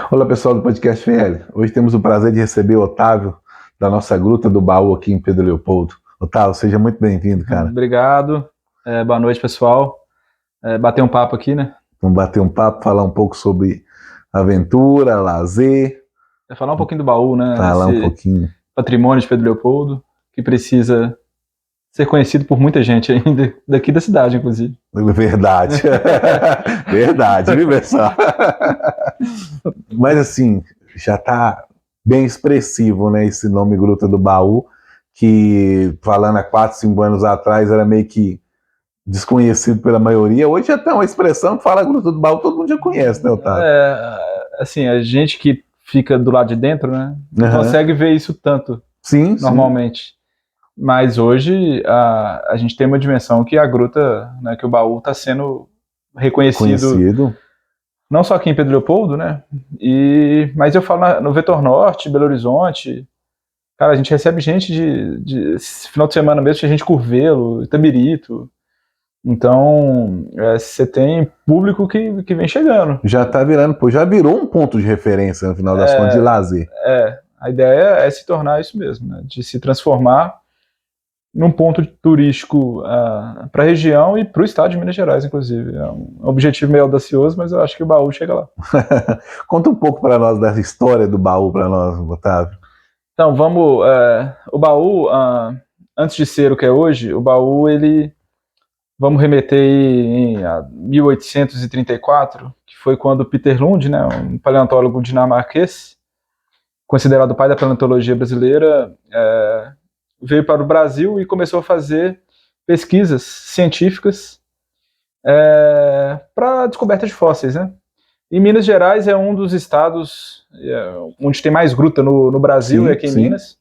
Olá pessoal do Podcast FL. Hoje temos o prazer de receber o Otávio da nossa Gruta do Baú aqui em Pedro Leopoldo. Otávio, seja muito bem-vindo, cara. Obrigado. Boa noite, pessoal. Bater um papo aqui, né? Vamos bater um papo, falar um pouco sobre aventura, lazer. Falar um pouquinho do baú, né? Falar um Esse pouquinho. patrimônio de Pedro Leopoldo, que precisa ser conhecido por muita gente ainda, daqui da cidade, inclusive. Verdade. Verdade, viu, pessoal? Mas assim, já está bem expressivo, né? Esse nome Gruta do Baú, que falando há 4, 5 anos atrás era meio que desconhecido pela maioria. Hoje já tem uma expressão que fala Gruta do Baú, todo mundo já conhece, né, Otávio? Assim, a gente que fica do lado de dentro, né? Não consegue ver isso tanto, sim, normalmente. Sim. Mas hoje a gente tem uma dimensão que a gruta, né, que o baú está sendo reconhecido. Não só aqui em Pedro Leopoldo, né? Mas eu falo no Vetor Norte, Belo Horizonte. Cara, a gente recebe gente de final de semana mesmo, tinha gente Curvelo, Itabirito. Então, você tem público que vem chegando. Já tá virando, já virou um ponto de referência, no final das contas, de lazer. A ideia é se tornar isso mesmo, né? De se transformar num ponto turístico para a região e para o estado de Minas Gerais, inclusive. É um objetivo meio audacioso, mas eu acho que o baú chega lá. Conta um pouco para nós dessa história do baú para nós, Otávio. Então, vamos... o baú, antes de ser o que é hoje, o baú, vamos remeter em 1834, que foi quando Peter Lund, né, um paleontólogo dinamarquês, considerado o pai da paleontologia brasileira, veio para o Brasil e começou a fazer pesquisas científicas para a descoberta de fósseis, né? E Minas Gerais é um dos estados onde tem mais gruta no Brasil, aqui em Minas.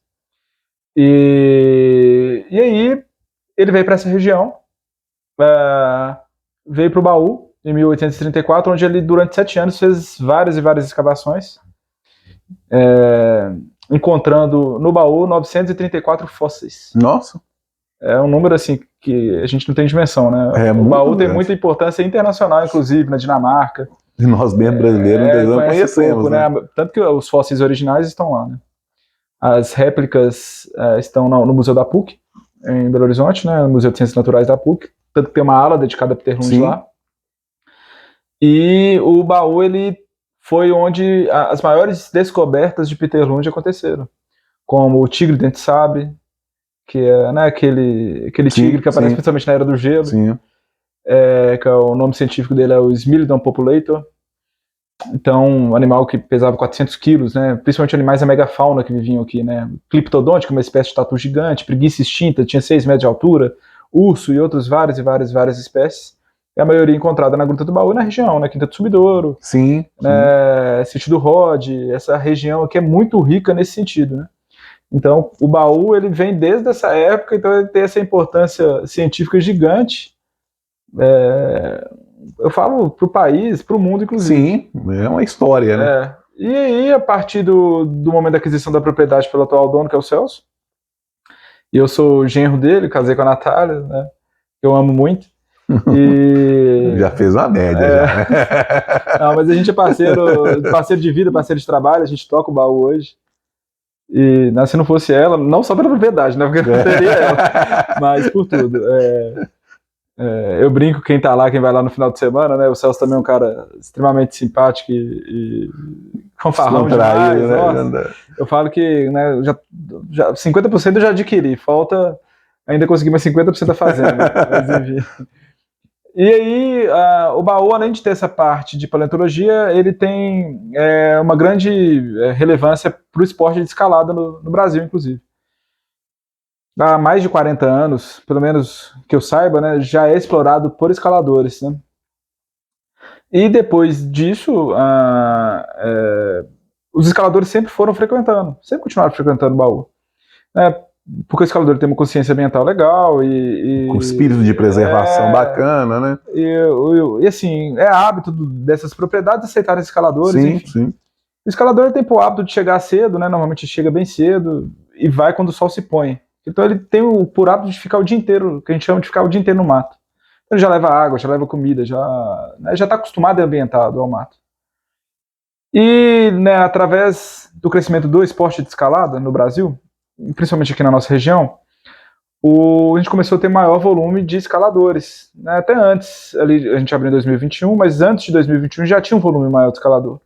E aí ele veio para essa região, veio para o baú em 1834, onde ele durante 7 anos fez várias e várias escavações, encontrando no baú 934 fósseis. Nossa! É um número assim que a gente não tem dimensão, né? O baú tem muita importância internacional, inclusive na Dinamarca. E nós mesmo brasileiros não conhecemos, pouco, né? Tanto que os fósseis originais estão lá, né? As réplicas estão no Museu da PUC, em Belo Horizonte, né? No Museu de Ciências Naturais da PUC. Tanto que tem uma ala dedicada a Peter Lund lá. E o baú, ele foi onde as maiores descobertas de Peter Lund aconteceram. Como o tigre dente sabre, que é, né, aquele tigre que aparece principalmente na Era do Gelo. Que é o nome científico dele é o Smilodon populator. Então, um animal que pesava 400 quilos, né, principalmente animais da megafauna que viviam aqui, né, Cliptodonte, que é uma espécie de tatu gigante, preguiça extinta, tinha 6 metros de altura, urso e outras várias espécies. É a maioria encontrada na Gruta do Baú e na região, né, Quinta do Sumidouro, Sítio do Rod, essa região aqui é muito rica nesse sentido, né. Então, o baú, ele vem desde essa época, então ele tem essa importância científica gigante. Eu falo para o país, para o mundo, inclusive. Sim, é uma história, né? E aí, a partir do momento da aquisição da propriedade pelo atual dono, que é o Celso, e eu sou genro dele, casei com a Natália, né? Eu amo muito. E... já fez uma média, já. Não, mas a gente é parceiro de vida, parceiro de trabalho, a gente toca o baú hoje. E se não fosse ela, não só pela propriedade, né? Porque não teria ela, mas por tudo. Eu brinco, quem tá lá, quem vai lá no final de semana, né? O Celso também é um cara extremamente simpático e fanfarrão demais, né? Eu falo que, né, já 50% eu já adquiri, falta ainda conseguir mais 50% da fazenda. Mas enfim. E aí, o baú, além de ter essa parte de paleontologia, ele tem uma grande relevância para o esporte de escalada no Brasil, inclusive. Há mais de 40 anos, pelo menos que eu saiba, né, já é explorado por escaladores, né? E depois disso, os escaladores sempre foram frequentando, sempre continuaram frequentando o baú. Porque o escalador tem uma consciência ambiental legal com espírito de preservação bacana, né? E assim, é hábito dessas propriedades aceitarem escaladores. Sim. O escalador tem o hábito de chegar cedo, né? Normalmente chega bem cedo e vai quando o sol se põe. Então ele tem por hábito de ficar o dia inteiro, que a gente chama de ficar o dia inteiro no mato. Então ele já leva água, já leva comida, já tá acostumado e ambientado ao mato. E, né, através do crescimento do esporte de escalada no Brasil, principalmente aqui na nossa região, a gente começou a ter maior volume de escaladores, né? Até antes, ali, a gente abriu em 2021, mas antes de 2021 já tinha um volume maior de escalador.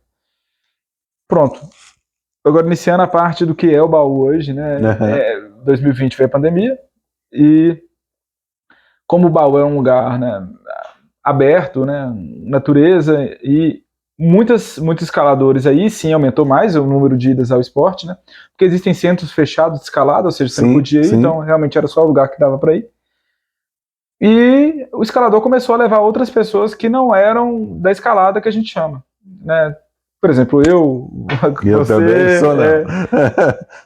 Pronto. Agora, iniciando a parte do que é o baú hoje, né? 2020 veio a pandemia, e como o baú é um lugar, né, aberto, né, natureza, e muitos escaladores aí sim aumentou mais o número de idas ao esporte, né? Porque existem centros fechados de escalada, ou seja, você não podia ir, então realmente era só o lugar que dava para ir. E o escalador começou a levar outras pessoas que não eram da escalada que a gente chama, né? Por exemplo, você também sou, né?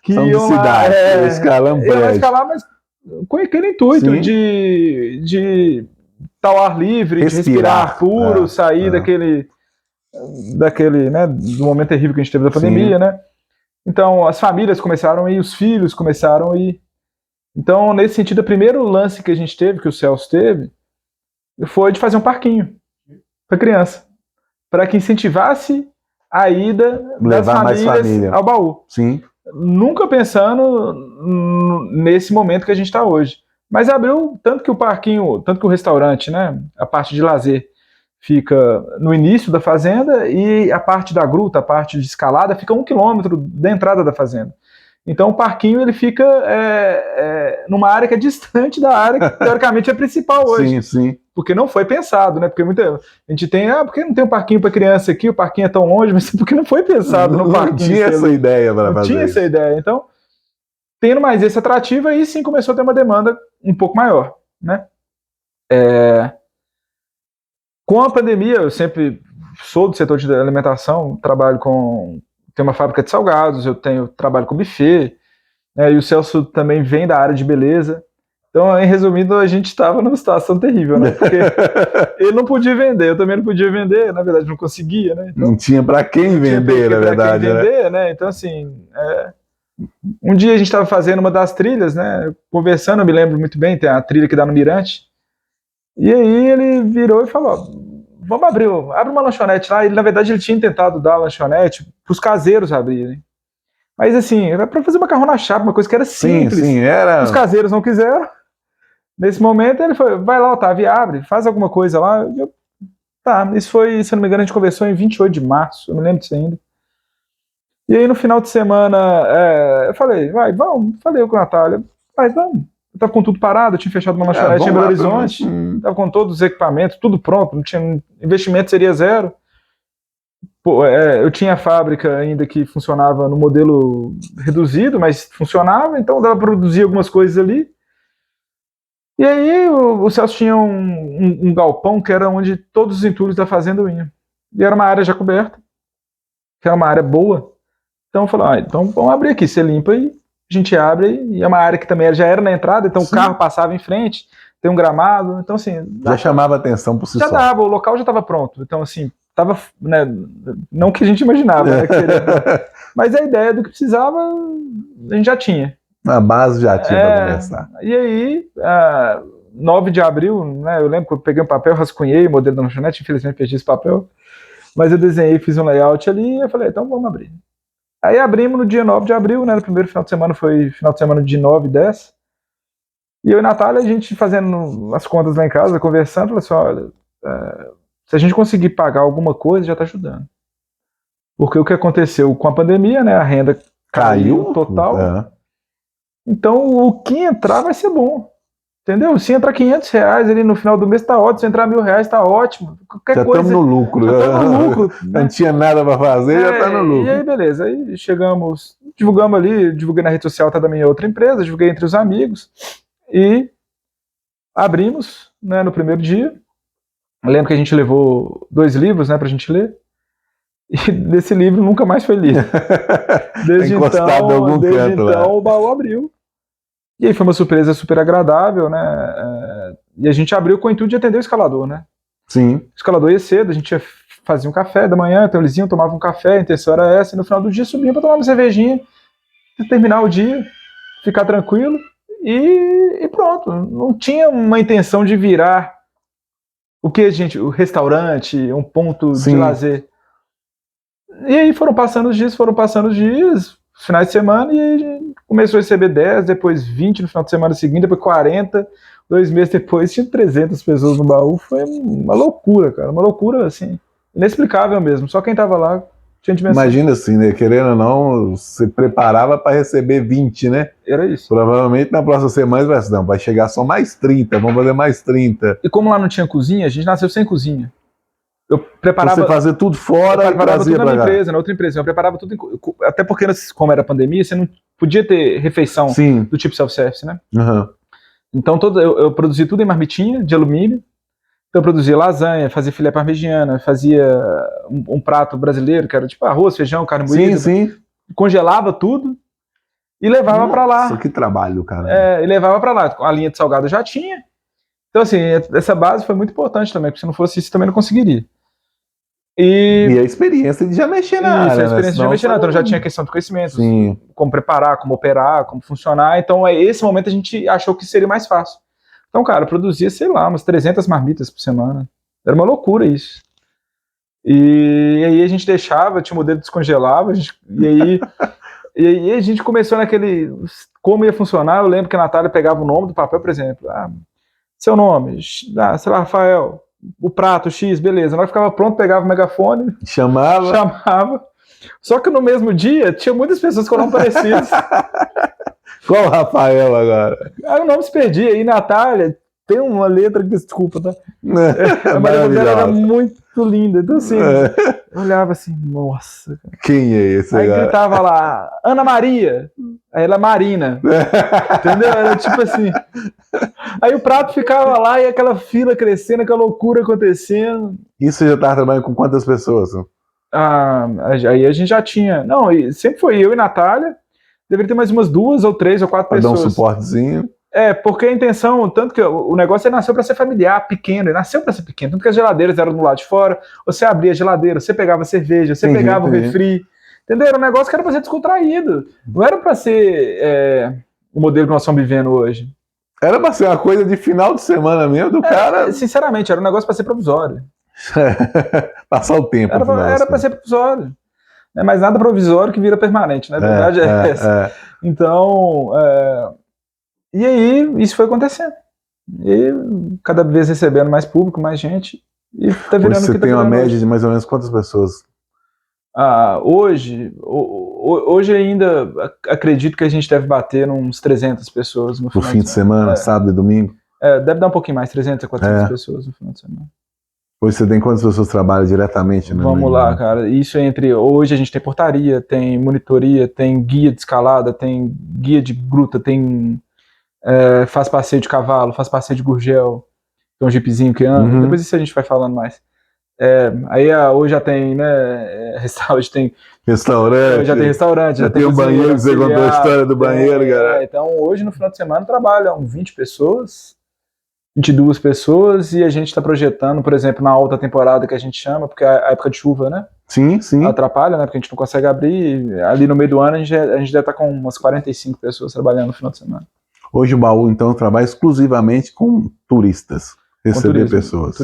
que são de cidade, escalamos prédio. Escalar, mas com aquele intuito de estar ao ar livre, de respirar ar puro, sair daquele, né, do momento terrível que a gente teve da pandemia, né? Então, as famílias começaram a ir, os filhos começaram a ir. Então, nesse sentido, o primeiro lance que a gente teve, que o Celso teve, foi de fazer um parquinho para criança, para que incentivasse a ida das famílias ao baú. Sim. Nunca pensando nesse momento que a gente está hoje. Mas abriu, tanto que o restaurante, né, a parte de lazer, fica no início da fazenda, e a parte da gruta, a parte de escalada, fica 1 quilômetro da entrada da fazenda. Então o parquinho ele fica numa área que é distante da área que teoricamente é principal hoje. Sim. Porque não foi pensado, né? Porque a gente tem, porque não tem um parquinho para criança aqui, o parquinho é tão longe, mas porque não foi pensado no parquinho. Não tinha essa ideia para fazer. Não tinha essa ideia. Então, tendo mais esse atrativo, aí sim começou a ter uma demanda um pouco maior, né? Com a pandemia, eu sempre sou do setor de alimentação, tenho uma fábrica de salgados, trabalho com buffet, né, e o Celso também vem da área de beleza. Então, em resumindo, a gente estava numa situação terrível, né? Porque ele não podia vender, eu também não podia vender, na verdade não conseguia, né? Então, não tinha para quem vender, na verdade. Né? Então, assim, um dia a gente estava fazendo uma das trilhas, né? Conversando, eu me lembro muito bem, tem a trilha que dá no Mirante. E aí ele virou e falou: vamos abre uma lanchonete lá. Ele, na verdade, ele tinha tentado dar a lanchonete para os caseiros abrirem. Mas assim, era para fazer macarrão na chapa, uma coisa que era simples. Sim, era. Os caseiros não quiseram. Nesse momento ele foi: vai lá, Otávio, abre, faz alguma coisa lá. Tá, isso foi, se não me engano, a gente conversou em 28 de março, eu me lembro disso ainda. E aí no final de semana, eu falei: vamos. Falei com a Natália: vamos. Eu tava com tudo parado, eu tinha fechado uma lanchonete em Belo Horizonte, tava com todos os equipamentos, tudo pronto, não tinha, investimento seria zero. Eu tinha a fábrica ainda que funcionava no modelo reduzido, mas funcionava, então dava para produzir algumas coisas ali. E aí o Celso tinha um galpão que era onde todos os entulhos da fazenda iam. E era uma área já coberta, que era uma área boa. Então eu falei: então vamos abrir aqui, você limpa e a gente abre, e é uma área que também já era na entrada, então o carro passava em frente, tem um gramado, então assim... Já chamava atenção por si só. Já dava, o local já estava pronto, então assim, tava, né, não que a gente imaginava, né, que seria, mas a ideia do que precisava, a gente já tinha. A base já tinha para começar. E aí, 9 de abril, né, eu lembro que eu peguei um papel, rascunhei o modelo da lanchonete, infelizmente perdi esse papel, mas eu desenhei, fiz um layout ali, e eu falei: então vamos abrir. Aí abrimos no dia 9 de abril, né? No primeiro final de semana foi final de semana de 9 e 10. E eu e a Natália, a gente fazendo as contas lá em casa, conversando, falou assim: olha, se a gente conseguir pagar alguma coisa, já tá ajudando. Porque o que aconteceu com a pandemia, né? A renda caiu total. Então o que entrar vai ser bom. Entendeu? Se entrar R$500 ali no final do mês, tá ótimo. Se entrar R$1.000, tá ótimo. Qualquer já coisa. Já estamos no lucro. Né? Não tinha nada para fazer, já tá no lucro. E aí, beleza. Aí chegamos, divulgamos ali, divulguei na rede social da minha outra empresa, divulguei entre os amigos e abrimos, né, no primeiro dia. Eu lembro que a gente levou 2 livros, né, pra gente ler. E desse livro nunca mais foi lido. Desde então o baú abriu. E aí foi uma surpresa super agradável, né? E a gente abriu com o intuito de atender o escalador, né? Sim. O escalador ia cedo, a gente fazia um café da manhã, então eles iam, tomavam um café, a intenção era essa, e no final do dia subiam para tomar uma cervejinha, terminar o dia, ficar tranquilo, e pronto. Não tinha uma intenção de virar o restaurante, um ponto de lazer. E aí foram passando os dias, finais de semana, e aí a gente começou a receber 10, depois 20 no final de semana seguinte, depois 40, 2 meses depois tinha 300 pessoas no baú. Foi uma loucura, cara, uma loucura, assim, inexplicável mesmo. Só quem tava lá tinha dimensão. Imagina assim, né? Querendo ou não, você preparava para receber 20, né? Era isso. Provavelmente na próxima semana vai chegar só mais 30, vamos fazer mais 30. E como lá não tinha cozinha, a gente nasceu sem cozinha. Eu preparava. Você fazia tudo fora e preparava trazia tudo na pra cá. empresa, na outra empresa. Eu preparava tudo, até porque, como era pandemia, você não podia ter refeição Sim. do tipo self-service, né? Uhum. Então eu produzia tudo em marmitinha de alumínio. Então eu produzia lasanha, fazia filé parmegiana, fazia um prato brasileiro, que era tipo arroz, feijão, carne moída. Sim. Congelava tudo e levava para lá. Nossa, que trabalho, cara. E levava para lá. A linha de salgado já tinha. Então, assim, essa base foi muito importante também, porque se não fosse isso, também não conseguiria. E a experiência de já mexer na isso, área, a experiência de já mexer na área. Então já tinha questão de conhecimento, Sim. como preparar, como operar, como funcionar. Então, esse momento a gente achou que seria mais fácil. Então, cara, eu produzia, sei lá, umas 300 marmitas por semana. Era uma loucura isso. E aí a gente deixava, tinha o modelo descongelava, e aí a gente começou naquele... Como ia funcionar, eu lembro que a Natália pegava o nome do papel, por exemplo. Seu nome, sei lá, Rafael, o prato X, beleza. Na hora que ficava pronto, pegava o megafone, chamava. Só que no mesmo dia, tinha muitas pessoas com nomes parecidos. Qual o Rafael agora? Aí o nome se perdia. E Natália tem uma letra que, desculpa, tá? A Maria dela era muito linda. Então, assim, eu olhava assim, nossa. Quem é esse? Aí gritava lá, Ana Maria. Aí ela, Marina. Entendeu? Era tipo assim. Aí o prato ficava lá e aquela fila crescendo, aquela loucura acontecendo. Isso você já estava trabalhando com quantas pessoas? Aí a gente já tinha. Não, sempre foi eu e Natália. Deveria ter mais umas 2 ou 3 ou 4 pessoas. Pra dar um suportezinho. Porque a intenção, tanto que o negócio nasceu para ser familiar, pequeno, ele nasceu para ser pequeno, tanto que as geladeiras eram do lado de fora, você abria a geladeira, você pegava cerveja, você pegava o refri, entendeu? Era um negócio que era para ser descontraído, não era para ser o modelo que nós estamos vivendo hoje. Era para ser uma coisa de final de semana mesmo, do cara... Sinceramente, era um negócio para ser provisório. Passar o tempo. Era para ser provisório. Não é mais nada provisório que vira permanente, na verdade é essa. Então... E aí, isso foi acontecendo. E cada vez recebendo mais público, mais gente. E tá virando hoje você tem uma média de mais ou menos quantas pessoas? Hoje ainda acredito que a gente deve bater uns 300 pessoas no fim de semana, sábado e domingo? Deve dar um pouquinho mais, 300 a 400 pessoas no final de semana. Hoje você tem quantas pessoas que trabalham diretamente? Vamos lá, cara. Isso hoje a gente tem portaria, tem monitoria, tem guia de escalada, tem guia de gruta, tem... faz passeio de cavalo, faz passeio de gurgel, tem um jeepzinho que anda, depois isso a gente vai falando mais. Aí hoje já tem, né, hoje tem restaurante, já tem restaurante, já tem o banheiro, você contou a história do banheiro, cara. Então hoje no final de semana trabalham 20 pessoas, 22 pessoas, e a gente está projetando, por exemplo, na alta temporada que a gente chama, porque é a época de chuva, né? Sim. Atrapalha, né? Porque a gente não consegue abrir, ali no meio do ano a gente deve estar com umas 45 pessoas trabalhando no final de semana. Hoje o baú, então, trabalha exclusivamente com turistas, receber pessoas.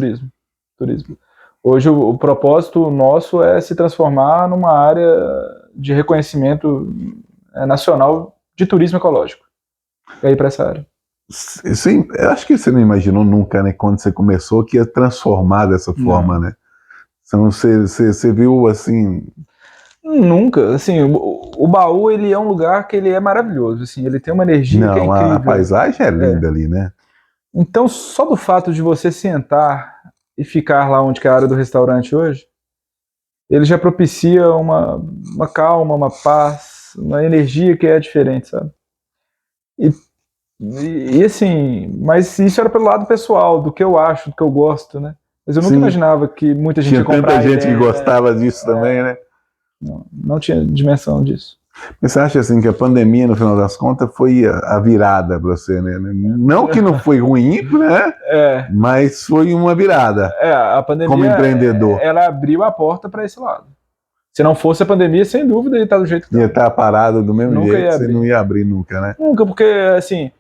Turismo. Hoje o propósito nosso é se transformar numa área de reconhecimento nacional de turismo ecológico. E aí para essa área. Sim, eu acho que você não imaginou nunca, né, quando você começou, que ia transformar dessa forma, né? Então, você viu, assim... Nunca, assim, o baú, ele é um lugar que ele é maravilhoso, assim, ele tem uma energia que é incrível. A paisagem é linda ali, né? Então, só do fato de você sentar e ficar lá onde que é a área do restaurante hoje, ele já propicia uma calma, uma paz, uma energia que é diferente, sabe? E assim, mas isso era pelo lado pessoal, do que eu acho, do que eu gosto, né? Mas eu nunca imaginava que muita gente ia comprar. Tinha tanta gente que gostava disso também, né? Não tinha dimensão disso. Mas você acha assim que a pandemia, no final das contas, foi a virada para você, né? Não que não foi ruim, né? Mas foi uma virada. A pandemia, como empreendedor, ela abriu a porta para esse lado. Se não fosse a pandemia, sem dúvida, ele tá do jeito que tá. Ia estar parado do mesmo jeito, você não ia abrir nunca, né? Nunca, porque assim,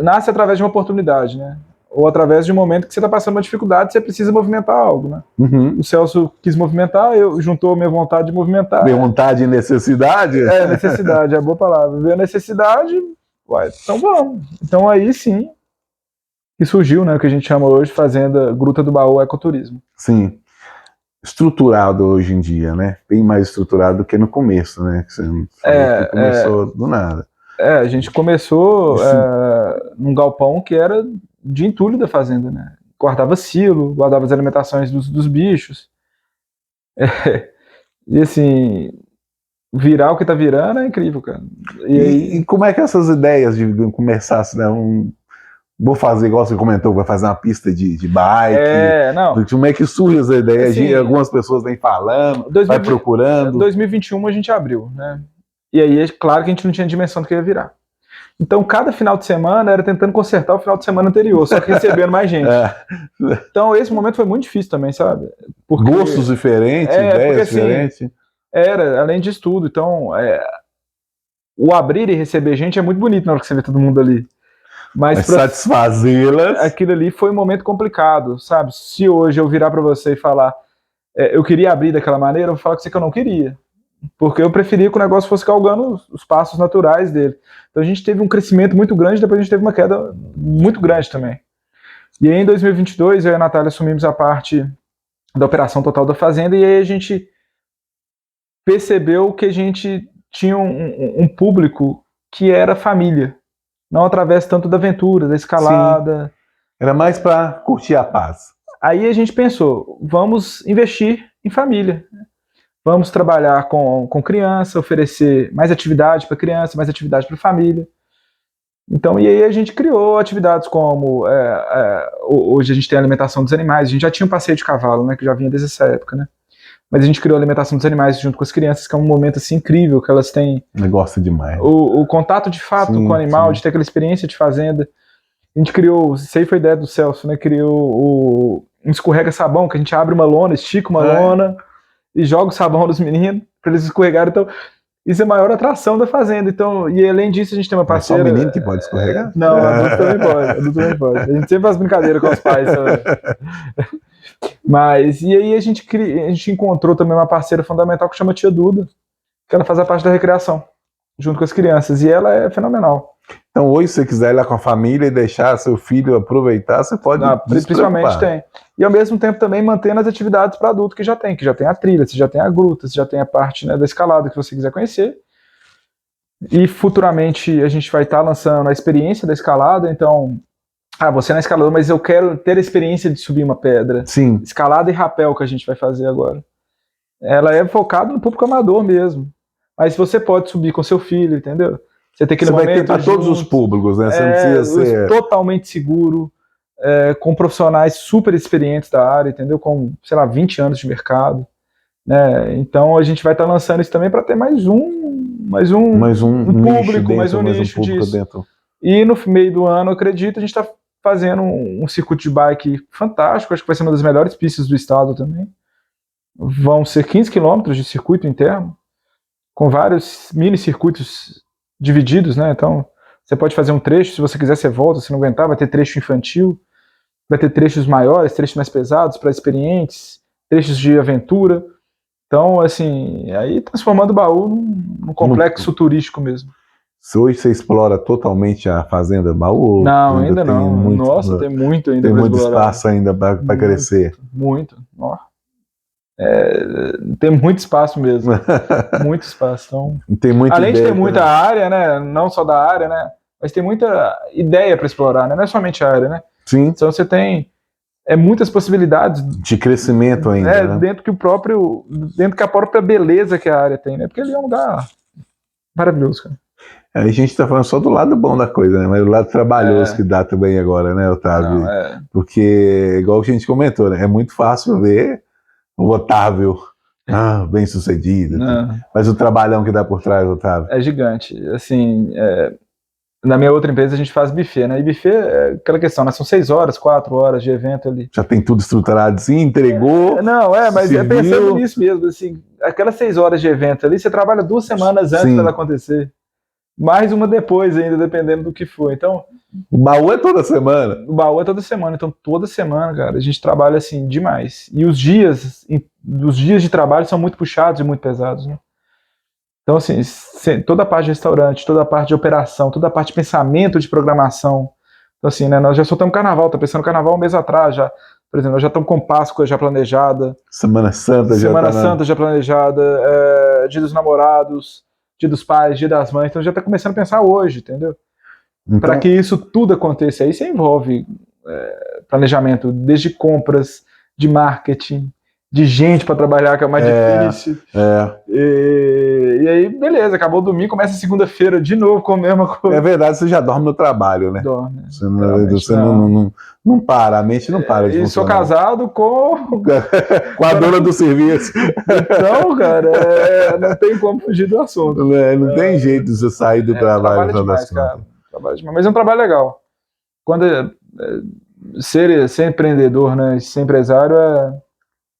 nasce através de uma oportunidade, né? ou através de um momento que você está passando uma dificuldade, você precisa movimentar algo, né? Uhum. O Celso quis movimentar, eu juntou a minha vontade de movimentar. Minha vontade e necessidade? Necessidade, é a boa palavra. Veio a necessidade, uai, então vamos. Então aí sim que surgiu, né, o que a gente chama hoje de Fazenda Gruta do Baú Ecoturismo. Sim. Estruturado hoje em dia, né? Bem mais estruturado do que no começo, né? Que você falou que começou do nada. A gente começou num galpão que era de entulho da fazenda, né? Guardava silo, guardava as alimentações dos bichos. E assim, virar o que tá virando é incrível, cara. E como é que essas ideias de começar, né, vou fazer, igual você comentou, vai fazer uma pista de bike. Não. Como é que surge essa ideia? Assim, algumas pessoas vêm falando, vai procurando. 2021 a gente abriu, né? E aí, é claro que a gente não tinha dimensão do que ia virar. Então, cada final de semana era tentando consertar o final de semana anterior, só que recebendo mais gente. Então, esse momento foi muito difícil também, sabe? Porque, gostos diferentes, ideias diferentes. Assim, além disso tudo. Então, o abrir e receber gente é muito bonito na hora que você vê todo mundo ali. Mas satisfazê-las. Aquilo ali foi um momento complicado, sabe? Se hoje eu virar para você e falar eu queria abrir daquela maneira, eu vou falar com você que eu não queria. Porque eu preferia que o negócio fosse galgando os passos naturais dele. Então a gente teve um crescimento muito grande, depois a gente teve uma queda muito grande também. E aí em 2022, eu e a Natália assumimos a parte da operação total da fazenda, e aí a gente percebeu que a gente tinha um público que era família. Não através tanto da aventura, da escalada. Sim. Era mais para curtir a paz. Aí a gente pensou, vamos investir em família. Vamos trabalhar com criança, oferecer mais atividade para criança, mais atividade para família. Então, e aí a gente criou atividades como, hoje a gente tem a alimentação dos animais, a gente já tinha um passeio de cavalo, né, que já vinha desde essa época, né? Mas a gente criou a alimentação dos animais junto com as crianças, que é um momento assim incrível, que elas têm... Negócio demais. O contato de fato com o animal, de ter aquela experiência de fazenda. A gente criou, isso aí foi ideia do Celso, né? Criou um escorrega-sabão, que a gente abre uma lona, estica uma lona e joga o sabão nos meninos para eles escorregarem. Então, isso é a maior atração da fazenda. Então, e além disso, a gente tem uma parceira... É só o menino que pode escorregar? Não, adulto também pode. Adulto também pode. A gente sempre faz brincadeira com os pais. Sabe? Mas, e aí a gente encontrou também uma parceira fundamental que chama Tia Duda, que ela faz a parte da recreação, junto com as crianças, e ela é fenomenal. Então hoje, se você quiser ir lá com a família e deixar seu filho aproveitar, você pode. Principalmente tem. E ao mesmo tempo também mantendo as atividades para adulto que já tem a trilha, você já tem a gruta, você já tem a parte, né, da escalada que você quiser conhecer. E futuramente a gente vai estar lançando a experiência da escalada, então... você não é escalador, mas eu quero ter a experiência de subir uma pedra. Sim. Escalada e rapel que a gente vai fazer agora. Ela é focada no público amador mesmo. Mas você pode subir com seu filho, entendeu? Você tem aquele momento... vai ter para todos os públicos, né? Você não precisa ser... Totalmente seguro, com profissionais super experientes da área, entendeu? Com, sei lá, 20 anos de mercado. Né? Então a gente vai estar lançando isso também para ter mais um público, mais um nicho disso. Dentro. E no meio do ano, acredito, a gente está fazendo um circuito de bike fantástico, acho que vai ser uma das melhores pistas do estado também. Vão ser 15 quilômetros de circuito interno, com vários mini circuitos divididos, né? Então, você pode fazer um trecho, se você quiser você volta, se não aguentar, vai ter trecho infantil, vai ter trechos maiores, trechos mais pesados para experientes, trechos de aventura. Então, assim, aí transformando o baú num complexo turístico mesmo. Hoje você explora totalmente a fazenda baú? Não, ainda não. Nossa, tem muito ainda. Tem muito espaço ainda para crescer. Muito. Tem muito espaço mesmo. Muito espaço. Então, tem muita além ideia, de ter muita área, né? Não só da área, né? Mas tem muita ideia para explorar, né? Não é somente a área, né? Sim. Então você tem muitas possibilidades de crescimento ainda. Né? Dentro que a própria beleza que a área tem, né? Porque ele é um lugar maravilhoso, cara. A gente está falando só do lado bom da coisa, né? Mas o lado trabalhoso que dá também agora, né, Otávio? Porque, igual a gente comentou, né? É muito fácil ver o Otávio bem sucedido. Mas o trabalhão que dá por trás, Otávio. É gigante. Assim, na minha outra empresa a gente faz buffet, né? E buffet é aquela questão, né? São 6 horas, 4 horas de evento ali. Já tem tudo estruturado assim, entregou. Mas serviu. Pensando nisso mesmo, assim, aquelas 6 horas de evento ali, você trabalha 2 semanas antes para ela acontecer. Mais uma depois ainda, dependendo do que for. Então, O baú é toda semana? O baú é toda semana, então toda semana, cara, a gente trabalha assim demais. E os dias de trabalho são muito puxados e muito pesados, né? Então, assim, toda a parte de restaurante, toda a parte de operação, toda a parte de pensamento de programação. Então, assim, né, nós já soltamos carnaval, tá pensando carnaval um mês atrás já. Por exemplo, nós já estamos com Páscoa já planejada. Semana Santa já planejada, Dia dos Namorados, Dia dos Pais, Dia das Mães. Então já está começando a pensar hoje, entendeu? Então, para que isso tudo aconteça. Aí você envolve planejamento, desde compras, de marketing, de gente para trabalhar, que é o mais difícil. E aí, beleza, acabou o domingo, começa a segunda-feira de novo com a mesma coisa. É verdade, você já dorme no trabalho, né? Dorme. Você não para, a mente não para de funcionar. E sou casado com a dona do serviço. Então, cara, não tem como fugir do assunto. Não tem jeito de você sair do trabalho. Demais, cara. Trabalho demais. Mas é um trabalho legal. Quando ser empreendedor, né, ser empresário,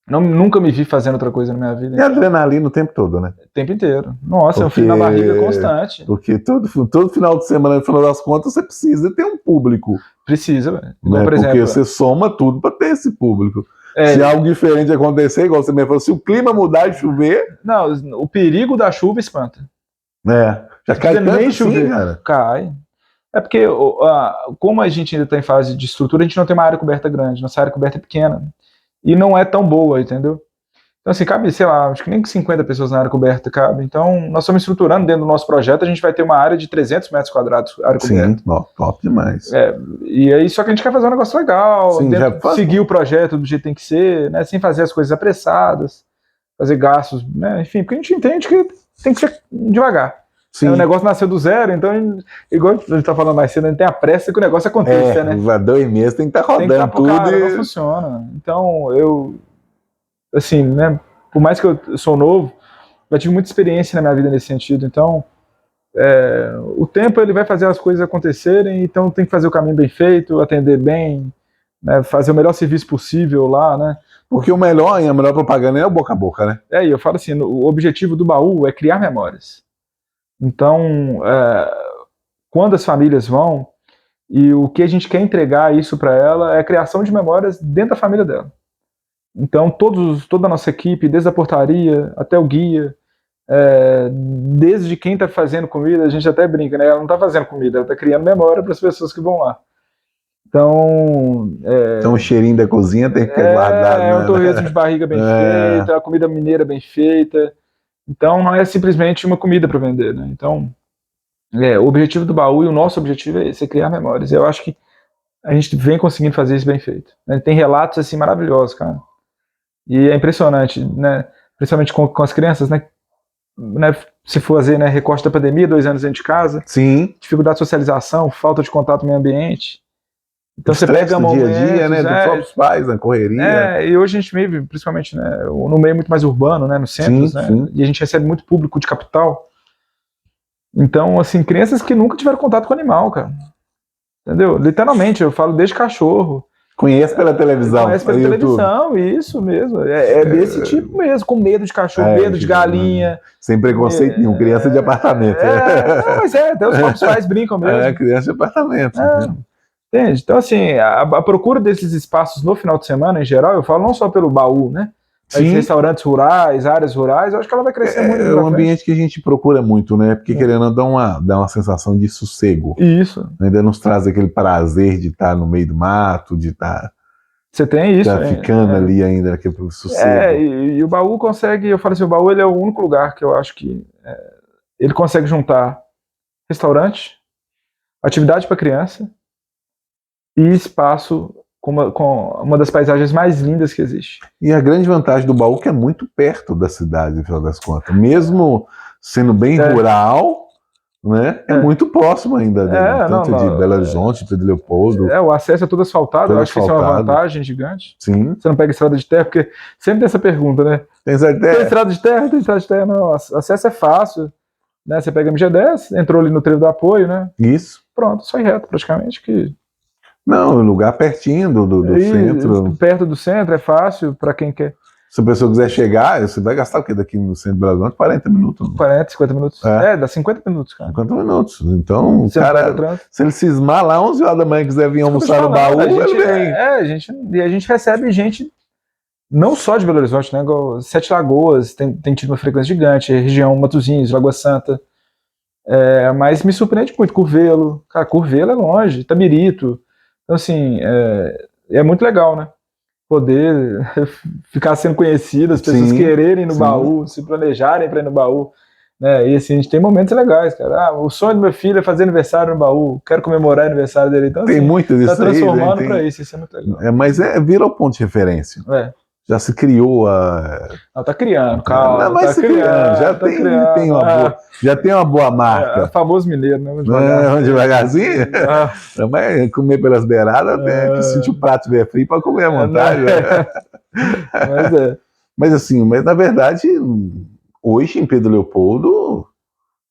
nunca me vi fazendo outra coisa na minha vida. E adrenalina o tempo todo, né? O tempo inteiro. Nossa, é um frio na barriga constante. Porque todo final de semana, no final das contas, você precisa ter um público. Precisa, velho. Né? Por exemplo, porque você soma tudo para ter esse público. Se algo diferente acontecer, igual você me falou, se o clima mudar e chover... Não, o perigo da chuva espanta. Já cai tanto nem chover, cara. Cai. É porque, como a gente ainda está em fase de estrutura, a gente não tem uma área coberta grande. Nossa área coberta é pequena. E não é tão boa, entendeu? Então, assim, cabe, sei lá, acho que nem 50 pessoas na área coberta cabe. Então, nós estamos estruturando dentro do nosso projeto, a gente vai ter uma área de 300 metros quadrados, área coberta. Sim, top demais. E aí, só que a gente quer fazer um negócio legal, seguir o projeto do jeito que tem que ser, né, sem fazer as coisas apressadas, fazer gastos, né, enfim, porque a gente entende que tem que ser devagar. O negócio nasceu do zero, então, igual a gente tá falando mais cedo, a gente tem a pressa que o negócio aconteça, né? 2 meses tem que estar rodando tudo. Não funciona. Então, assim, né, por mais que eu sou novo, eu tive muita experiência na minha vida nesse sentido, então o tempo ele vai fazer as coisas acontecerem, então tem que fazer o caminho bem feito, atender bem, né, fazer o melhor serviço possível lá, né? Porque a melhor propaganda é o boca a boca, né? E eu falo assim, o objetivo do baú é criar memórias. Então, quando as famílias vão, e o que a gente quer entregar isso para ela é a criação de memórias dentro da família dela. Então, toda a nossa equipe, desde a portaria até o guia, desde quem está fazendo comida, a gente até brinca, né? Ela não está fazendo comida, ela está criando memória para as pessoas que vão lá. Então, o cheirinho da cozinha tem que ficar guardado. Um torresmo de barriga bem feito, a comida mineira bem feita. Então, não é simplesmente uma comida para vender, né? Então, o objetivo do baú e o nosso objetivo é esse, é criar memórias. Eu acho que a gente vem conseguindo fazer isso bem feito. Né? Tem relatos, assim, maravilhosos, cara. E é impressionante, né? Principalmente com as crianças, né? Se for fazer, né, recorte da pandemia, 2 anos dentro de casa. Sim. Dificuldade de socialização, falta de contato com o meio ambiente. Então você pega do dia a dia, né, dos próprios pais, na correria. E hoje a gente vive, principalmente, né, no meio muito mais urbano, né, nos centros, né, e a gente recebe muito público de capital. Então, assim, crianças que nunca tiveram contato com animal, cara. Entendeu? Literalmente, eu falo desde cachorro. Conhece pela televisão. Conhece pela televisão, isso mesmo. É desse tipo mesmo, com medo de cachorro, medo de galinha. Sem preconceito nenhum, criança de apartamento. Não, mas até os próprios pais brincam mesmo. Criança de apartamento. Entende? Então, assim, a procura desses espaços no final de semana, em geral, eu falo não só pelo baú, né? Mas restaurantes rurais, áreas rurais, eu acho que ela vai crescer muito. É um ambiente que a gente procura muito, né? Porque querendo dar uma sensação de sossego. Isso. Ainda nos traz aquele prazer de estar no meio do mato, de estar... Você tem isso. Ficando ali ainda, aquele sossego. E o baú consegue, eu falo assim, o baú ele é o único lugar que eu acho que ele consegue juntar restaurante, atividade para criança, e espaço com uma das paisagens mais lindas que existe. E a grande vantagem do baú é que é muito perto da cidade, no final das contas. Mesmo sendo bem rural, né, é muito próximo ainda dele. Tanto de Belo Horizonte, de Leopoldo. O acesso é todo asfaltado, eu acho que isso é uma vantagem gigante. Sim. Você não pega estrada de terra, porque sempre tem essa pergunta, né? Tem estrada de terra? Tem estrada de terra, não. Acesso é fácil. Né? Você pega a MG10, entrou ali no trevo do apoio, né? Isso. Pronto, só ir reto, praticamente. Não, lugar pertinho do centro. Perto do centro, é fácil para quem quer. Se a pessoa quiser chegar, você vai gastar o quê daqui no centro do Brasil? 40 minutos. 40, 50 minutos. Dá 50 minutos, cara. 50 minutos. Então, Você cara, se ele cismar lá 11 horas da manhã e quiser vir almoçar no baú, ele vem. A gente recebe gente não só de Belo Horizonte, né? Igual Sete Lagoas, tem tido uma frequência gigante, região Matosinhos, Lagoa Santa. Mas me surpreende muito, Curvelo. Cara, Curvelo é longe, Itabirito. Então, assim, é muito legal, né? Poder ficar sendo conhecido, as pessoas quererem ir no baú, se planejarem para ir no baú. Né? E assim, a gente tem momentos legais, cara. O sonho do meu filho é fazer aniversário no baú, quero comemorar o aniversário dele. Então, tem assim, muito disso tá transformando aí, para isso é muito legal. Mas vira o ponto de referência. Já se criou a... Não, tá criando, calma. Não, mas tá criando, já tem uma boa marca. É famoso mineiro, né? Devagarzinho? Mas comer pelas beiradas, se o prato estiver frio, para comer à vontade. Mas assim, na verdade, hoje em Pedro Leopoldo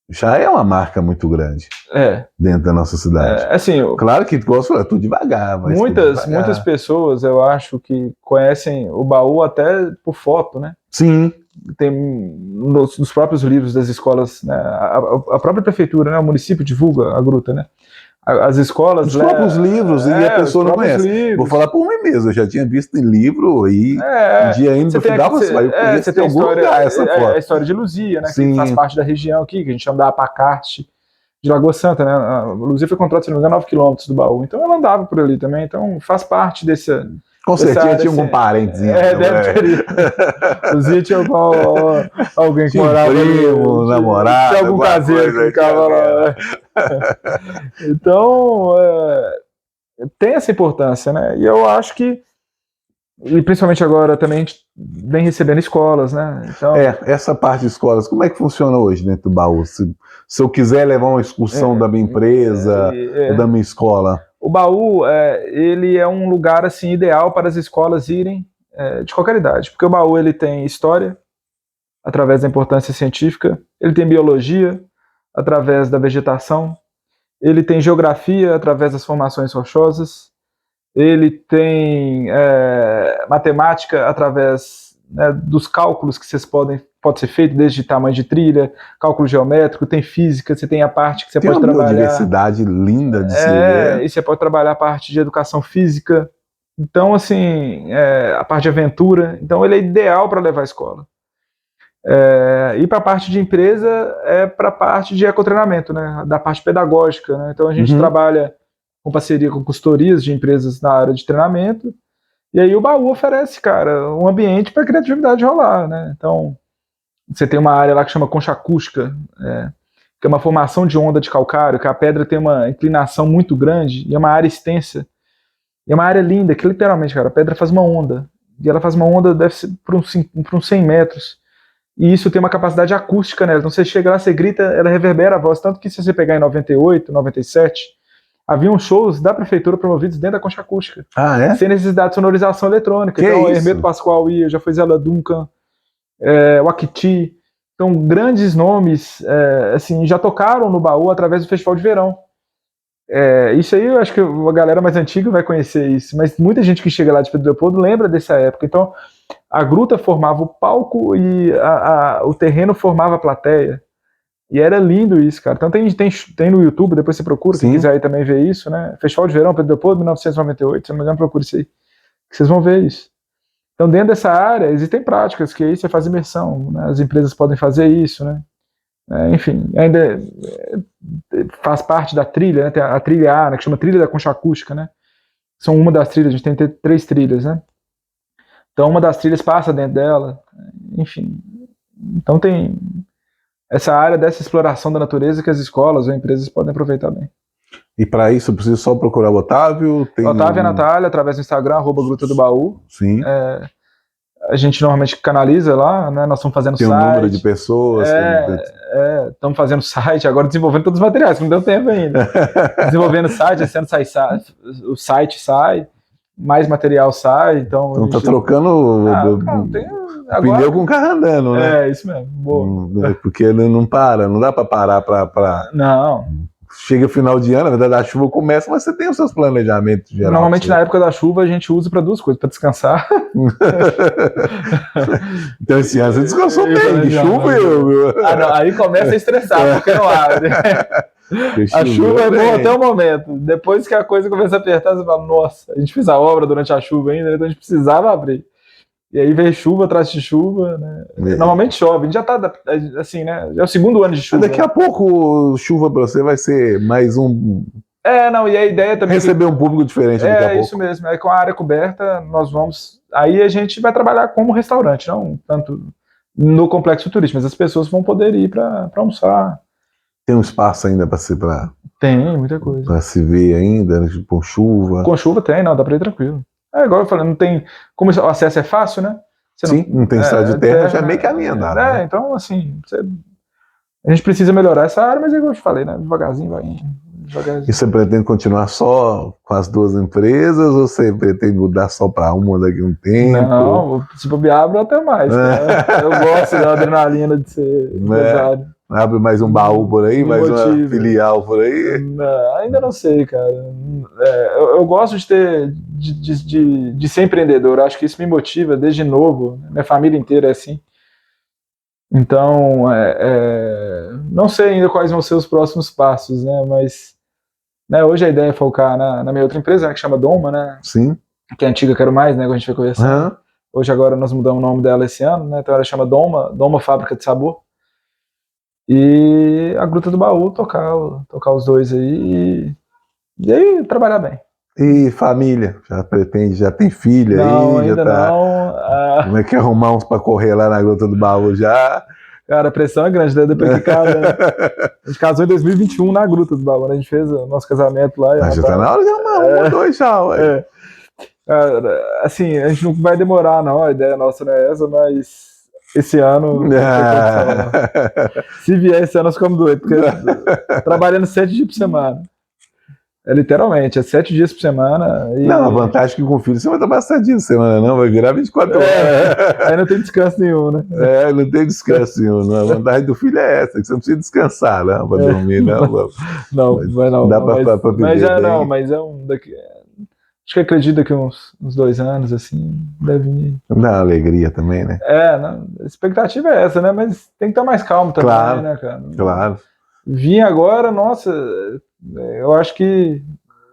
já é uma marca muito grande dentro da nossa cidade. Assim, claro que, igual você falou, tudo devagar. Muitas pessoas, eu acho, que conhecem o baú até por foto, né? Sim. Tem nos próprios livros das escolas, né? A própria prefeitura, né? O município divulga a gruta, né? As escolas... Os próprios livros, e a pessoa não conhece. Livros. Vou falar por mim mesmo, eu já tinha visto em livro aí, um dia indo no final, você conhece em algum lugar essa foto. A história de Luzia, né? Que faz parte da região aqui, que a gente chama da Apacarte de Lagoa Santa, né? A Luzia foi contratada, se não me engano, 9 quilômetros do baú. Então ela andava por ali também, então faz parte desse... Com certeza tinha algum parentezinho. Deve ter. Luzia tinha alguém que morava primo, ali. Namorado. Tinha algum caseiro que ficava lá. Então, tem essa importância, né? E eu acho que, e principalmente agora também, a gente vem recebendo escolas, né? Então, essa parte de escolas, como é que funciona hoje dentro do baú? Se eu quiser levar uma excursão da minha empresa, ou da minha escola... O baú, ele é um lugar assim ideal para as escolas irem de qualquer idade, porque o baú ele tem história, através da importância científica, ele tem biologia, através da vegetação, ele tem geografia, através das formações rochosas, ele tem matemática, através dos cálculos que pode ser feito, desde tamanho de trilha, cálculo geométrico, tem física, você tem a parte que você pode trabalhar... Tem uma diversidade linda de se ver. E você pode trabalhar a parte de educação física, então assim, a parte de aventura, então ele é ideal para levar à escola. E para a parte de empresa, para a parte de ecotreinamento, né, da parte pedagógica, né? Então a gente trabalha com parceria com consultorias de empresas na área de treinamento, e aí o baú oferece, cara, um ambiente para a criatividade rolar, né? Então, você tem uma área lá que chama concha acústica, que é uma formação de onda de calcário, que a pedra tem uma inclinação muito grande, e é uma área extensa, e é uma área linda, que literalmente, cara, a pedra faz uma onda, e ela faz uma onda, deve ser por uns 100 metros, e isso tem uma capacidade acústica nela, então você chega lá, você grita, ela reverbera a voz, tanto que se você pegar em 98, 97... haviam shows da prefeitura promovidos dentro da concha acústica. Sem necessidade de sonorização eletrônica. Então, Hermeto Pascoal ia, já foi Zélia Duncan, o Akiti. Então, grandes nomes assim, já tocaram no baú através do Festival de Verão. Isso aí, eu acho que a galera mais antiga vai conhecer isso, mas muita gente que chega lá de Pedro Leopoldo lembra dessa época. Então, a gruta formava o palco e o terreno formava a plateia. E era lindo isso, cara. Então tem no YouTube, depois você procura, quem quiser aí também ver isso, né? Festival de Verão, Pedro Leopoldo, 1998, se não me engano, procura isso aí, que vocês vão ver isso. Então, dentro dessa área, existem práticas que aí você faz imersão, né? As empresas podem fazer isso, né? Enfim, ainda faz parte da trilha, né? Tem a trilha A, né? Que chama Trilha da Concha Acústica, né? São uma das trilhas, a gente tem 3 trilhas, né? Então, uma das trilhas passa dentro dela, enfim. Então, tem essa área dessa exploração da natureza que as escolas ou empresas podem aproveitar bem. E para isso eu preciso só procurar o Otávio? Otávio e a Natália, através do Instagram, @Gruta do Baú. Sim. A gente normalmente canaliza lá, né? Nós estamos fazendo tem site. Tem um número de pessoas. Estamos fazendo site, agora desenvolvendo todos os materiais, que não deu tempo ainda. Desenvolvendo site, o site sai, mais material sai, então tá trocando pneu com o carro andando, né? Isso mesmo, boa. Porque não para, não dá para parar para... Não. chega o final de ano, na verdade a chuva começa, mas você tem os seus planejamentos gerais. Normalmente na época da chuva a gente usa para duas coisas, para descansar. Então esse ano você descansou bem, de chuva não, aí começa a estressar, porque não abre. A chuva é boa até o momento. Depois que a coisa começa a apertar, você fala, nossa, a gente fez a obra durante a chuva ainda, então a gente precisava abrir. E aí vem chuva atrás de chuva, né? Normalmente chove, a gente já tá assim, né? Já é o segundo ano de chuva. Daqui a pouco, chuva pra você vai ser mais um... não, e a ideia também... Receber um público diferente daqui a pouco. Isso mesmo, com a área coberta, nós vamos... Aí a gente vai trabalhar como restaurante, não tanto no complexo turístico, mas as pessoas vão poder ir para almoçar. Tem um espaço ainda para se... Tem, muita coisa. Para se ver ainda, com chuva? Com chuva tem, não, dá para ir tranquilo. Igual eu falei, não tem... Como o acesso é fácil, né? Sim, não tem estrada de terra, já é meio caminho andado. Né? Então, assim, a gente precisa melhorar essa área, mas é igual eu te falei, né? Devagarzinho vai indo. E você pretende continuar só com as duas empresas ou você pretende mudar só para uma daqui a um tempo? Não, se bobear, abro até mais. Eu gosto da adrenalina de ser empresário. Abre mais um baú por aí, mais uma filial por aí? Não, ainda não sei, cara. Eu gosto de ser empreendedor, acho que isso me motiva desde novo. Minha família inteira é assim. Então, não sei ainda quais vão ser os próximos passos, né? Mas hoje a ideia é focar na minha outra empresa, né, que chama Doma, né? Sim. Que é a antiga Quero Mais, né? Que a gente vai conversar. Hoje agora nós mudamos o nome dela esse ano, né? Então ela chama Doma Fábrica de Sabor. E a Gruta do Baú tocar os dois aí e aí trabalhar bem. E família? Já tem filha não, aí? Ainda já tá... não. Como é que arrumar uns pra correr lá na Gruta do Baú já? Cara, a pressão é grande, né? Depois que casa, né? A gente casou em 2021 na Gruta do Baú, né? A gente fez o nosso casamento lá. Já tá na hora de arrumar dois já, ué. Cara, assim, a gente não vai demorar, não. A ideia nossa não é essa, mas esse ano não tem condição, não. Se vier esse ano, nós ficamos doidos, porque trabalhando 7 dias por semana. Literalmente, 7 dias por semana. Não, a vantagem é que com o filho você vai trabalhar 7 dias por semana, não, vai virar 24 horas. Aí não tem descanso nenhum, né? Não tem descanso nenhum. Não. A vantagem do filho é essa, que você não precisa descansar, não, pra dormir, não. Não. Dá pra viver mas bem. Não, mas é um daqui. Acho que acredito daqui uns 2 anos, assim, deve ir. Dá uma alegria também, né? A expectativa é essa, né? Mas tem que estar mais calmo também, claro, né, cara? Claro. Vim agora, nossa, eu acho que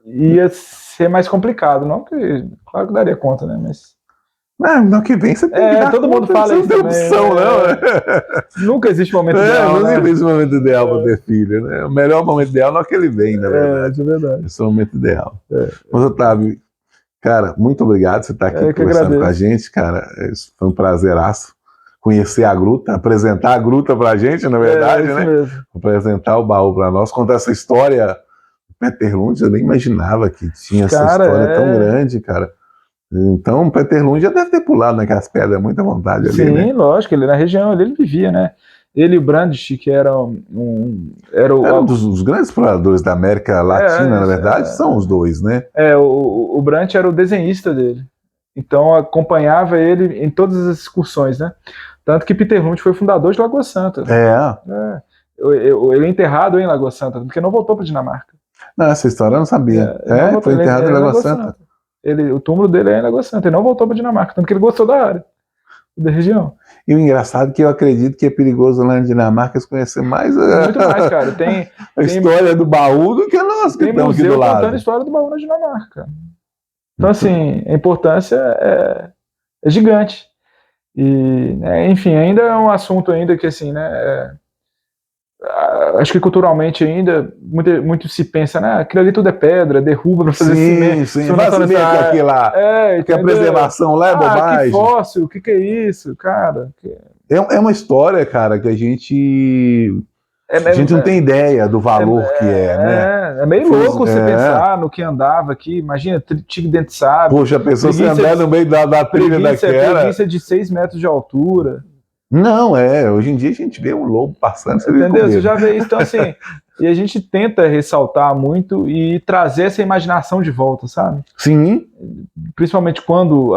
ia ser mais complicado, não que, claro que daria conta, né, mas... No que vem você tem que dar todo conta, mundo fala isso também. Você não tem opção, não. Nunca existe momento ideal, Nunca existe momento ideal para ter filho, né? O melhor momento ideal não é que ele vem, na verdade. É verdade. Esse é o momento ideal. Mas, Otávio, cara, muito obrigado por você estar aqui conversando com a gente, cara. Foi um prazeraço conhecer a gruta, apresentar a gruta pra gente, na verdade, né? Mesmo. Apresentar o baú pra nós, contar essa história. Peter Lund, eu nem imaginava que tinha essa história tão grande, cara. Então, o Peter Lund já deve ter pulado naquelas pedras, muita vontade ali, né? Sim, lógico, ele na região, ele vivia, né? Ele e o Brandt, que era um dos grandes exploradores da América Latina, na verdade, são os dois, né? O Brandt era o desenhista dele. Então, acompanhava ele em todas as excursões, né? Tanto que Peter Lund foi fundador de Lagoa Santa. Ele é enterrado em Lagoa Santa, porque não voltou para Dinamarca. Não, essa história eu não sabia. Foi enterrado em Lagoa Santa. O túmulo dele é em Lagoa Santa, ele não voltou para Dinamarca, tanto que ele gostou da área, da região. E o engraçado é que eu acredito que é perigoso lá na Dinamarca se conhecer mais muito mais, cara. Tem história do baú do que nós que estamos aqui do lado. Contando a história do baú na Dinamarca. Então, assim, a importância é gigante. E, enfim, ainda é um assunto ainda que, assim, né, acho que culturalmente ainda muito se pensa, né, aquilo ali tudo é pedra, derruba para fazer cimento. Sim, vai cimento aqui lá. Que a preservação lá é bobagem. Que fóssil, o que é isso, cara? É uma história, cara, que a gente não tem ideia do valor que né? É meio louco você pensar no que andava aqui. Imagina, tigre dente de sábio. Poxa, a pessoa se andar no meio da trilha daquela. Preguiça de 6 metros de altura. Não, hoje em dia a gente vê um lobo passando. Entendeu? Você já vê isso. Então, assim, e a gente tenta ressaltar muito e trazer essa imaginação de volta, sabe? Sim. Principalmente quando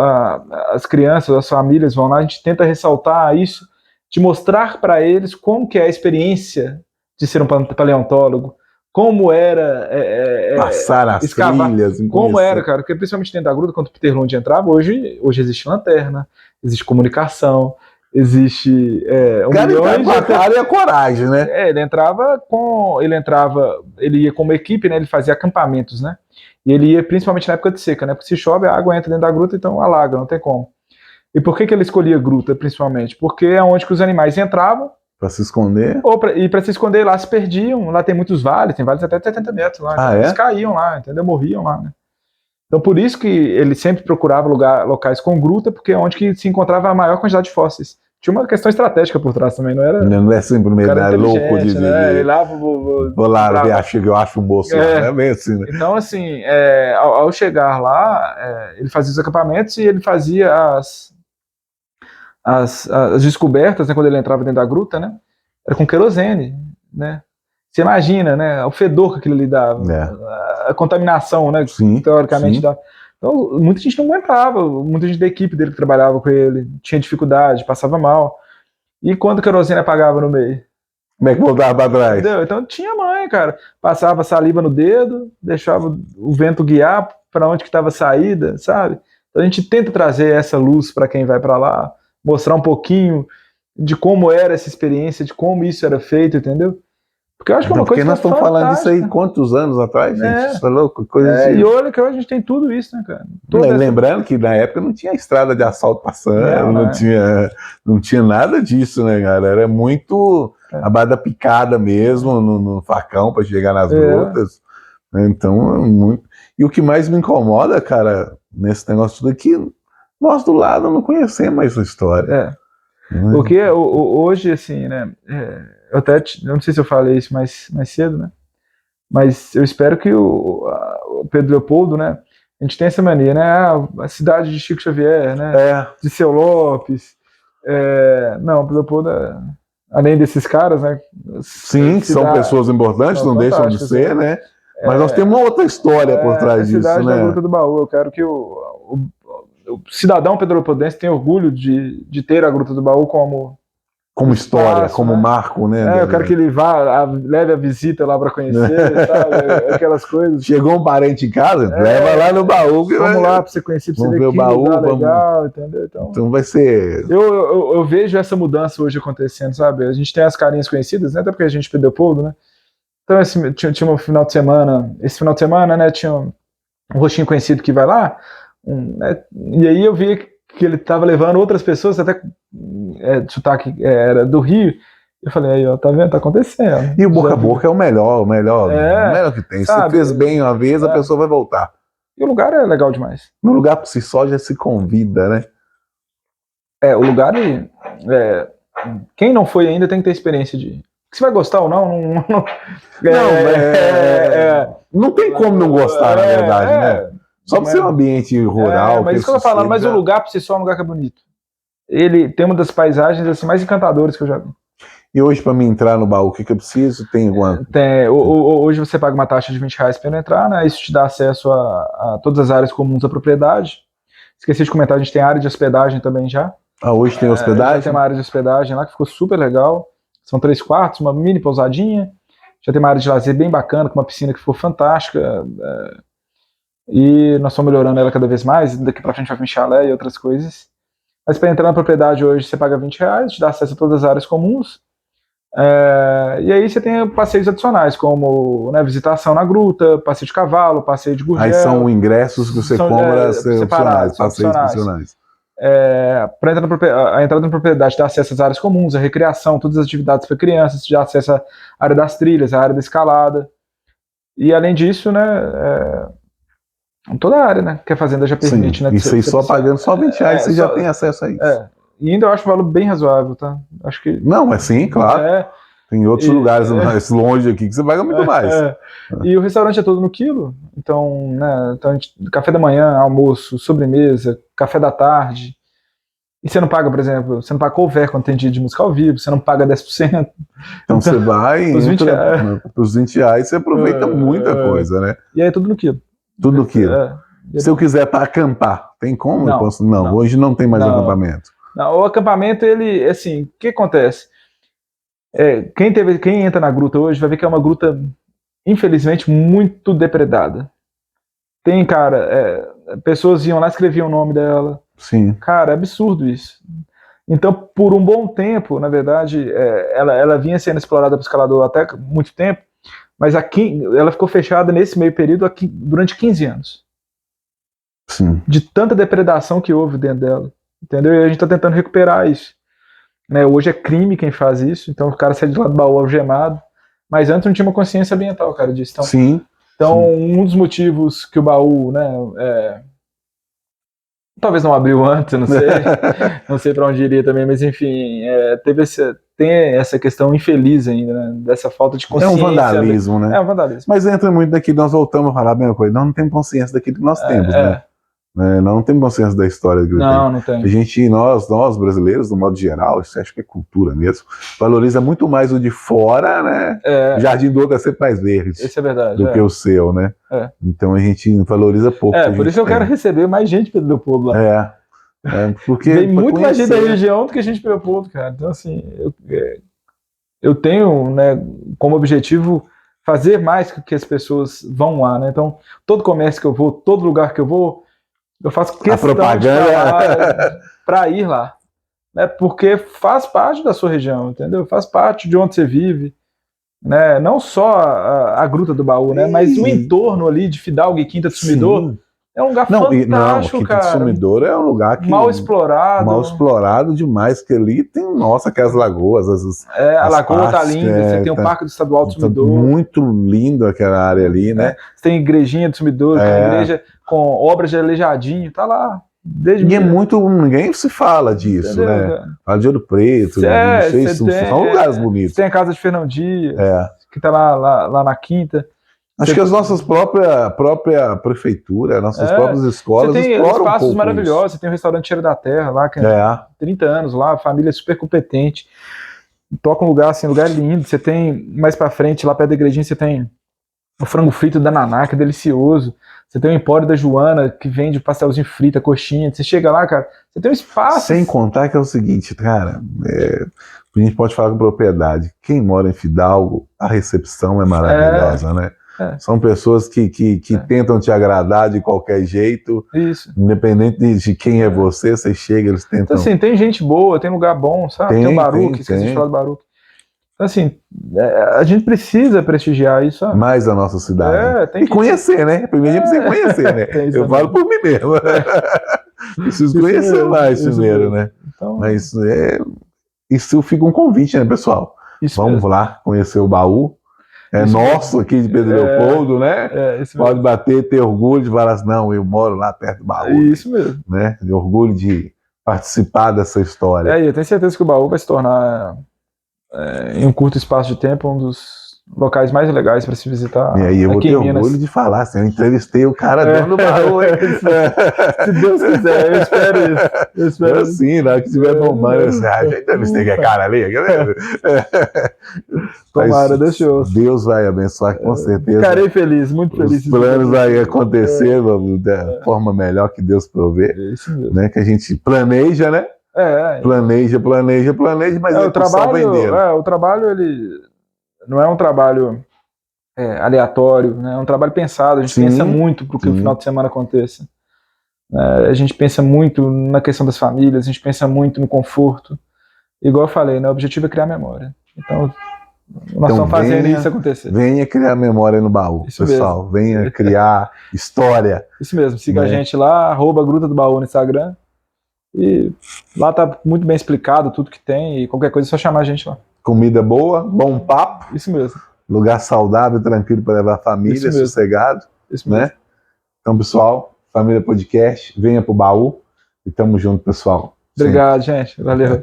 as crianças, as famílias vão lá, a gente tenta ressaltar isso, de mostrar para eles como que é a experiência de ser um paleontólogo, como era Passar as escavar, trilhas. como era, cara, porque principalmente dentro da gruta, quando o Peter Lund entrava, hoje existe lanterna, existe comunicação, existe Cara, ele milhões com a cara e a coragem, né? ele ia como equipe, né? Ele fazia acampamentos, né? E ele ia principalmente na época de seca, né? Porque se chove, a água entra dentro da gruta, então alaga, não tem como. E por que ele escolhia gruta, principalmente? Porque é onde que os animais entravam, Pra se esconder. e para se esconder lá se perdiam. Lá tem muitos vales, tem vales até de 70 metros lá. Então eles caíam lá, entendeu? Morriam lá, né? Então por isso que ele sempre procurava locais com gruta, porque é onde que se encontrava a maior quantidade de fósseis. Tinha uma questão estratégica por trás também, não era? Não é sempre meio louco de né? Lá, vou lá ver, acho que eu acho um moço lá, é bem assim, né? Então, assim, ao chegar lá, ele fazia os acampamentos e ele fazia as descobertas, né, quando ele entrava dentro da gruta, né? Era com querosene, né? Você imagina, né? O fedor que aquilo lhe dava, a contaminação, né? Sim, teoricamente sim. dava. Então, muita gente não aguentava, muita gente da equipe dele que trabalhava com ele tinha dificuldade, passava mal. E quando o querosene apagava no meio? Como é que voltava pra trás? Entendeu? Então tinha mãe, cara. Passava saliva no dedo, deixava o vento guiar para onde que estava a saída, sabe? Então a gente tenta trazer essa luz para quem vai para lá, mostrar um pouquinho de como era essa experiência, de como isso era feito, entendeu? Porque eu acho que é uma coisa que nós estamos falando disso aí quantos anos atrás, gente? Isso é louco. Coisa E olha que hoje a gente tem tudo isso, né, cara? Lembrando que na época não tinha estrada de asfalto passando, não tinha nada disso, né, cara? Era muito a bada picada mesmo, no facão para chegar nas grutas. Então, muito. E o que mais me incomoda, cara, nesse negócio tudo aqui, nós do lado não conhecemos essa história. Porque hoje, assim, né? Eu não sei se eu falei isso mais cedo, né? Mas eu espero que o Pedro Leopoldo, né? A gente tem essa mania, né? A cidade de Chico Xavier, né? De Seu Lopes. Não, Pedro Leopoldo, além desses caras, né? Sim, que são pessoas importantes, não deixam de ser, né? Mas nós temos uma outra história por trás disso, cidade né? da Gruta do Baú. Eu quero que o cidadão pedro leopoldense tenha orgulho de ter a Gruta do Baú como história, espaço, como marco, né? Eu quero que ele leve a visita lá para conhecer, sabe? Aquelas coisas. Chegou um parente em casa, leva lá no baú. Vamos lá para você conhecer, para você ver o baú, legal, entendeu? Então vai ser... Eu vejo essa mudança hoje acontecendo, sabe? A gente tem as carinhas conhecidas, né? Até porque a gente Pedro Leopoldo, né? Então tinha um final de semana, né? Tinha um rostinho conhecido que vai lá, né? E aí eu vi que ele estava levando outras pessoas, até de sotaque era do Rio. Eu falei, aí, ó, tá vendo? Tá acontecendo. E o boca a boca é o melhor que tem. Sabe? Se fez bem uma vez, a pessoa vai voltar. E o lugar é legal demais. No lugar por si só já se convida, né? O lugar, quem não foi ainda tem que ter experiência de... Se vai gostar ou não, não tem como não gostar, na verdade, né? Só por ser um ambiente rural. Mas isso que eu tô falando, mas o lugar por si só é um lugar que é bonito. Ele tem uma das paisagens assim, mais encantadoras que eu já vi. E hoje, para mim entrar no baú, o que eu preciso? Tem alguma... Hoje você paga uma taxa de R$20 para entrar, né? Isso te dá acesso a todas as áreas comuns da propriedade. Esqueci de comentar, a gente tem área de hospedagem também já. Hoje tem hospedagem? Já tem uma área de hospedagem lá que ficou super legal. São 3 quartos, uma mini pousadinha. Já tem uma área de lazer bem bacana, com uma piscina que ficou fantástica. E nós estamos melhorando ela cada vez mais. Daqui para frente vai vir chalé e outras coisas. Mas para entrar na propriedade hoje você paga R$20, te dá acesso a todas as áreas comuns. E aí você tem passeios adicionais, como visitação na gruta, passeio de cavalo, passeio de gurgel. Aí são ingressos que você compra separados, passeios adicionais. Para a entrada na propriedade dá acesso às áreas comuns, a recreação, todas as atividades para crianças, dá acesso à área das trilhas, à área da escalada. E além disso, né, toda a área, né, que a fazenda já permite. Sim, isso aí só pagando só R$20 você já tem acesso a isso. E ainda eu acho o valor bem razoável, tá? Acho que... Não, mas sim, claro. Tem outros lugares mais longe aqui que você paga muito mais. E o restaurante é todo no quilo. Então, né, café da manhã, almoço, sobremesa, café da tarde. E você não paga, por exemplo, você não paga couvert quando tem dia de música ao vivo, você não paga 10%. Então você vai, os R$20 você aproveita muita coisa, né? E aí é tudo no quilo. Tudo no quilo. Se eu quiser para acampar, tem como? Não, hoje não tem mais acampamento. Não, o acampamento, ele, assim, o que acontece? Quem entra na gruta hoje vai ver que é uma gruta infelizmente, muito depredada. Tem, cara, pessoas iam lá e escreviam o nome dela. Sim. Cara, é absurdo isso. Então, por um bom tempo, na verdade, ela vinha sendo explorada para o escalador até muito tempo, mas aqui ela ficou fechada nesse meio período aqui, durante 15 anos. Sim. De tanta depredação que houve dentro dela. Entendeu? E a gente está tentando recuperar isso. Né? Hoje é crime quem faz isso, então o cara sai de lá do baú algemado. Mas antes não tinha uma consciência ambiental, cara, disso. Então, sim. Então, um dos motivos que o baú, né, talvez não abriu antes, eu não sei, não sei para onde iria também, mas enfim, tem essa questão infeliz ainda, né, dessa falta de consciência. É um vandalismo, né? É um vandalismo. Mas entra muito daquilo, nós voltamos a falar a mesma coisa, nós não temos consciência daquilo que nós temos, né? Não temos consciência da história que não tem. A gente, nós brasileiros, no modo geral, isso acho que é cultura mesmo, valoriza muito mais o de fora, né? O jardim do outro é sempre mais verde. Isso é verdade. Do que o seu, né? Então a gente valoriza pouco. Por isso que eu quero receber mais gente Pedro Leopoldo lá. Porque tem muito mais gente da região do que a gente Pedro Leopoldo, cara. Então, assim, eu tenho, né, como objetivo fazer mais com que as pessoas vão lá, né? Então, todo comércio que eu vou, todo lugar que eu vou, eu faço questão para ir lá, né? Porque faz parte da sua região, entendeu? Faz parte de onde você vive, né? Não só a Gruta do Baú, né? Mas o entorno ali de Fidalgo e Quinta do Sumidor. É um lugar fantástico, Quinta do Sumidor é um lugar que mal explorado demais, que ali tem, nossa, aquelas lagoas, a lagoa tá linda, você tem o Parque do Estadual do Sumidor. Muito lindo aquela área ali, né? Você tem igrejinha do Sumidor, tem igreja com obras de Aleijadinho, tá lá. Ninguém se fala disso, entendeu, né? Cara? Fala de Ouro Preto, são lugares bonitos. Tem a casa de Fernão Dias, que tá lá na Quinta. Acho que as nossas própria prefeitura, nossas próprias escolas você tem espaços maravilhosos, você tem o restaurante Cheiro da Terra lá, que é 30 anos lá, família super competente, toca um lugar assim, lugar lindo. Você tem mais pra frente, lá perto da igrejinha, você tem o frango frito da Naná, que é delicioso. Você tem o Empório da Joana, que vende pastelzinho frito, coxinha. Você chega lá, cara, você tem um espaço. Sem contar que é o seguinte, cara, a gente pode falar com propriedade. Quem mora em Fidalgo, a recepção é maravilhosa, né? São pessoas que tentam te agradar de qualquer jeito. Isso. Independente de quem é você chega, eles tentam. Então, assim, tem gente boa, tem lugar bom, sabe? Tem o Baruque, esqueci de falar do Baruque. Então, assim, a gente precisa prestigiar isso, sabe? Mais a nossa cidade. Tem que conhecer, né? Primeiro a gente precisa conhecer, né? Eu falo por mim mesmo. Preciso conhecer mais primeiro, né? Então, mas isso fica um convite, né, pessoal? Vamos lá conhecer o baú. Nosso aqui de Pedro Leopoldo, né? Pode bater, ter orgulho de falar assim, não, eu moro lá perto do baú. Isso mesmo. Né? De orgulho de participar dessa história. E eu tenho certeza que o baú vai se tornar, em um curto espaço de tempo, um dos locais mais legais para se visitar. E aí eu vou ter orgulho de falar, assim, eu entrevistei o cara dono do baú. Se Deus quiser, eu espero isso. Eu espero isso. Sim, na hora que estiver bombando, eu já entrevistei aquele cara ali. Tomara, deixou. Deus vai abençoar, com certeza. Ficarei feliz, muito feliz. Os planos vai acontecer da forma melhor que Deus provê. Isso mesmo. Né? Que a gente planeja, né? Planeja, mas o trabalho, ele não é um trabalho aleatório, né? É um trabalho pensado. A gente pensa muito para que o final de semana aconteça. A gente pensa muito na questão das famílias, a gente pensa muito no conforto. Igual eu falei, né? O objetivo é criar memória. Então, nós estamos fazendo isso acontecer. Venha criar memória no baú, isso pessoal. Mesmo. Venha criar história. Isso mesmo. Siga a gente lá, @Gruta do Baú no Instagram. E lá tá muito bem explicado tudo que tem. E qualquer coisa é só chamar a gente lá. Comida boa, bom papo. Isso mesmo. Lugar saudável, tranquilo para levar a família, sossegado. Isso mesmo. Né? Então, pessoal, Família Podcast, venha pro baú e tamo junto, pessoal. Obrigado, gente. Valeu.